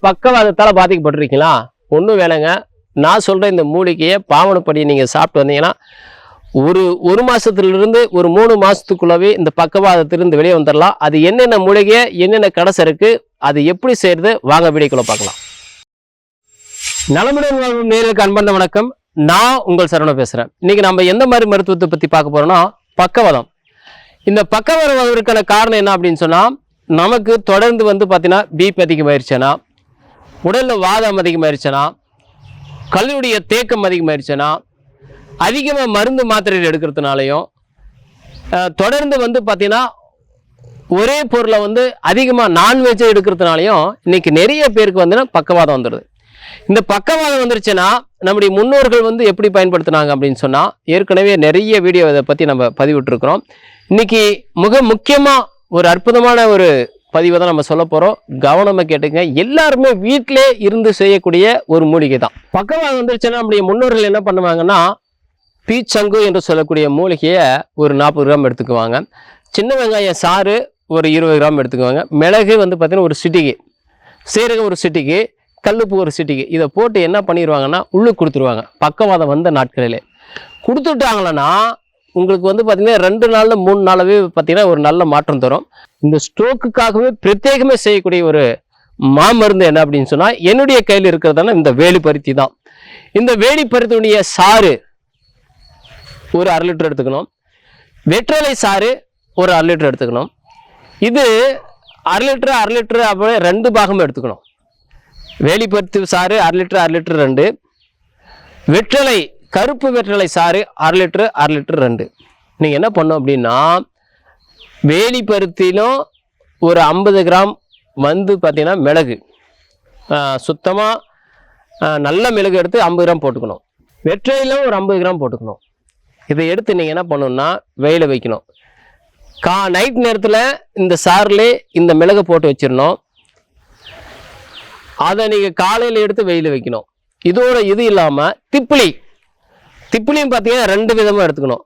பக்கவாதத்தால் பாதிக்கப்பட்டிருக்கீங்களா? ஒன்றும் வேலைங்க. நான் சொல்கிற இந்த மூலிகையை பாவனப்படி நீங்கள் சாப்பிட்டு வந்தீங்கன்னா ஒரு மாதத்துலேருந்து ஒரு 3 மாதத்துக்குள்ளவே இந்த பக்கவாதத்திலிருந்து வெளியே வந்துடலாம். அது என்னென்ன மூலிகை, என்னென்ன கடைசி இருக்குது, அது எப்படி செய்கிறது, வாங்க வீடியோக்குள்ள பார்க்கலாம். நலமுடன் வாழ்வும் நேயர்களுக்கு அன்பார்ந்த வணக்கம். நான் உங்கள் சரவணன் பேசுகிறேன். இன்றைக்கி நம்ம எந்த மாதிரி மருத்துவத்தை பற்றி பார்க்க போகிறோம்னா பக்கவாதம். இந்த பக்கவாதம் வருவதற்கான காரணம் என்ன அப்படின்னு சொன்னால், நமக்கு தொடர்ந்து பார்த்தீங்கன்னா பிபி அதிகமாயிருச்சுன்னா, உடலில் வாதம் அதிகமாயிருச்சுன்னா, கல்லுடைய தேக்கம் அதிகமாயிருச்சுன்னா, அதிகமாக மருந்து மாத்திரைகள் எடுக்கிறதுனாலையும், தொடர்ந்து பார்த்தீங்கன்னா ஒரே பொருளை அதிகமாக நான்வெஜ்ஜை எடுக்கிறதுனாலையும் இன்னைக்கு நிறைய பேருக்கு பக்கவாதம் வந்துடுது. இந்த பக்கவாதம் வந்துருச்சுன்னா நம்முடைய முன்னோர்கள் எப்படி பயன்படுத்தினாங்க அப்படின்னு சொன்னால், ஏற்கனவே நிறைய வீடியோ இதை பற்றி நம்ம பதிவிட்டுருக்குறோம். இன்னைக்கு மிக முக்கியமாக ஒரு அற்புதமான ஒரு பதிவை தான் நம்ம சொல்ல போகிறோம். கவனமாக கேட்டுங்க. எல்லாருமே வீட்டிலே இருந்து செய்யக்கூடிய ஒரு மூலிகை தான். பக்கவாதம் வந்துருச்சுன்னா நம்முடைய முன்னோர்கள் என்ன பண்ணுவாங்கன்னா, பீச்சங்கு என்று சொல்லக்கூடிய மூலிகையை ஒரு 40 கிராம் எடுத்துக்குவாங்க. சின்ன வெங்காயம் சாறு ஒரு 20 கிராம் எடுத்துக்குவாங்க. மிளகு பார்த்தீங்கன்னா ஒரு சிட்டிகை, சீரகம் ஒரு சிட்டிகை, கல்லுப்பு ஒரு சிட்டிகை, இதை போட்டு என்ன பண்ணிடுவாங்கன்னா உள்ளுக்கு கொடுத்துருவாங்க. பக்கவாதம் வந்த நாட்களிலே கொடுத்துட்டாங்களன்னா உங்களுக்கு பார்த்தீங்கன்னா 2 நாளில் 3 நாளாகவே பார்த்தீங்கன்னா ஒரு நல்ல மாற்றம் தரும். இந்த ஸ்ட்ரோக்குக்காகவே பிரத்யேகமே செய்யக்கூடிய ஒரு மாமருந்து என்ன அப்படின்னு சொன்னால், என்னுடைய கையில் இருக்கிறதான இந்த வேலிப்பருத்தி தான். இந்த வேலிப்பருத்தியுடைய சாறு ஒரு 1/2 லிட்டர் எடுத்துக்கணும். வெற்றலை சாறு ஒரு 1/2 லிட்டர் எடுத்துக்கணும். இது 1/2 லிட்டர் அப்படியே 2 பாகமும் எடுத்துக்கணும். வேலிப்பருத்தி சாறு 1/2 லிட்டர் 2, வெற்றலை கருப்பு வெற்றலை சாறு 1/2 லிட்டர் 2. நீங்கள் என்ன பண்ணோம் அப்படின்னா, வேலிப்பருத்திலும் ஒரு 50 கிராம் பார்த்தீங்கன்னா மிளகு, சுத்தமாக நல்ல மிளகு எடுத்து 50 கிராம் போட்டுக்கணும். வெற்றலையிலும் ஒரு 50 கிராம் போட்டுக்கணும். இதை எடுத்து நீங்கள் என்ன பண்ணணும்னா வெயில வைக்கணும். நைட் நேரத்தில் இந்த சாரிலே இந்த மிளகை போட்டு வச்சிடணும். அதை நீங்கள் காலையில் எடுத்து வெயில வைக்கணும். இதோட இது இல்லாமல் திப்பிலியும் பார்த்தீங்கன்னா 2 விதமாக எடுத்துக்கணும்.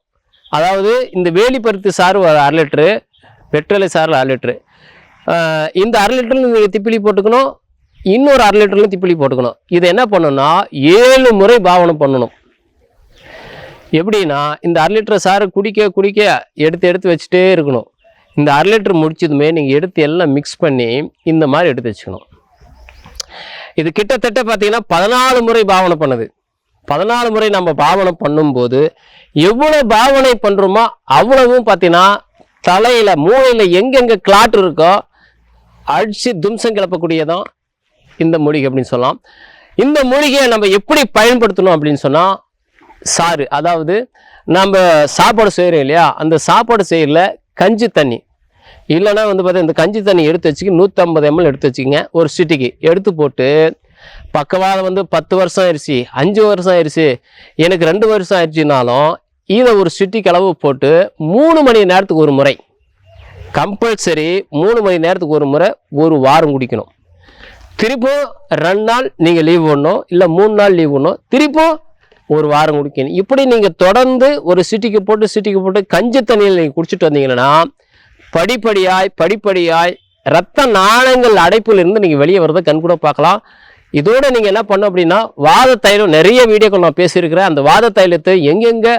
அதாவது இந்த வேலிப்பருத்தி சாறு ஒரு 1/2 லிட்டரு, வெற்றலை சாறு 1/2 லிட்டரு. இந்த 1/2 லிட்டரில் நீங்கள் திப்பிலி போட்டுக்கணும். இன்னொரு 1/2 லிட்டர்லையும் திப்பிலி போட்டுக்கணும். இதை என்ன பண்ணணும்னா 7 முறை பாவனம் பண்ணணும். எப்படின்னா, இந்த 1/2 லிட்டர் சாறு குடிக்க எடுத்து வச்சுட்டே இருக்கணும். இந்த 1/2 லிட்டர் முடிச்சதுமே நீங்கள் எடுத்து எல்லாம் மிக்ஸ் பண்ணி இந்த மாதிரி எடுத்து வச்சுக்கணும். இது கிட்டத்தட்ட பார்த்தீங்கன்னா 14 முறை பாவனை பண்ணுது. 14 முறை நம்ம பாவனை பண்ணும்போது எவ்வளோ பாவனை பண்ணுறோமோ அவ்வளவும் பார்த்தீங்கன்னா தலையில் மூளையில் எங்கெங்கே கிளாட் இருக்கோ அடித்து தும்சம் கிளப்பக்கூடியதான் இந்த மூலிகை அப்படின்னு சொல்லலாம். இந்த மூலிகையை நம்ம எப்படி பயன்படுத்தணும் அப்படின்னு சொன்னால், சாறு, அதாவது நம்ம சாப்பாடு செய்கிறோம் இல்லையா, அந்த சாப்பாடு செய்யல கஞ்சி தண்ணி இல்லைன்னா பார்த்தீங்கன்னா இந்த கஞ்சி தண்ணி எடுத்து வச்சுக்கி 150 ml எடுத்து வச்சுக்கிங்க. ஒரு சிட்டிக்கு எடுத்து போட்டு, பக்கவாதம் 10 வருஷம் ஆயிடுச்சு, 5 வருஷம் ஆயிடுச்சு, எனக்கு 2 வருஷம் ஆயிடுச்சுனாலும் இதை ஒரு சிட்டிக்கு அளவு போட்டு 3 மணி நேரத்துக்கு ஒரு முறை, கம்பல்சரி 3 மணி நேரத்துக்கு ஒரு முறை ஒரு வாரம் குடிக்கணும். திருப்பும் 2 நாள் நீங்கள் லீவ் பண்ணணும், இல்லை 3 நாள் லீவ் பண்ணணும், திருப்பும் ஒரு வாரம் குடிக்கணும். இப்படி நீங்கள் தொடர்ந்து ஒரு சிட்டிக்கு போட்டு கஞ்சி தண்ணியில் நீங்கள் குடிச்சிட்டு வந்தீங்கன்னா படிப்படியாய் இரத்த நாளங்கள் அடைப்பில் இருந்து நீங்கள் வெளியே வரதை கண்கூட பார்க்கலாம். இதோட நீங்கள் என்ன பண்ண அப்படின்னா, வாத தைலம் நிறைய வீடியோக்கள் நான் பேசியிருக்கிறேன். அந்த வாத தைலத்தை எங்கெங்கே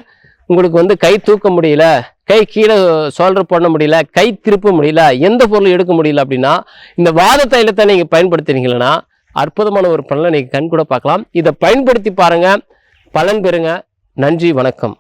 உங்களுக்கு கை தூக்க முடியல, கை கீழே சோல்டர் பண்ண முடியல, கை திருப்ப முடியல, எந்த பொருளும் எடுக்க முடியல அப்படின்னா இந்த வாத தைலத்தை நீங்கள் பயன்படுத்தினீங்கன்னா அற்புதமான ஒரு பலனை நீங்கள் கண்கூட பார்க்கலாம். இதை பயன்படுத்தி பாருங்கள், பலன் பெறுங்க. நன்றி, வணக்கம்.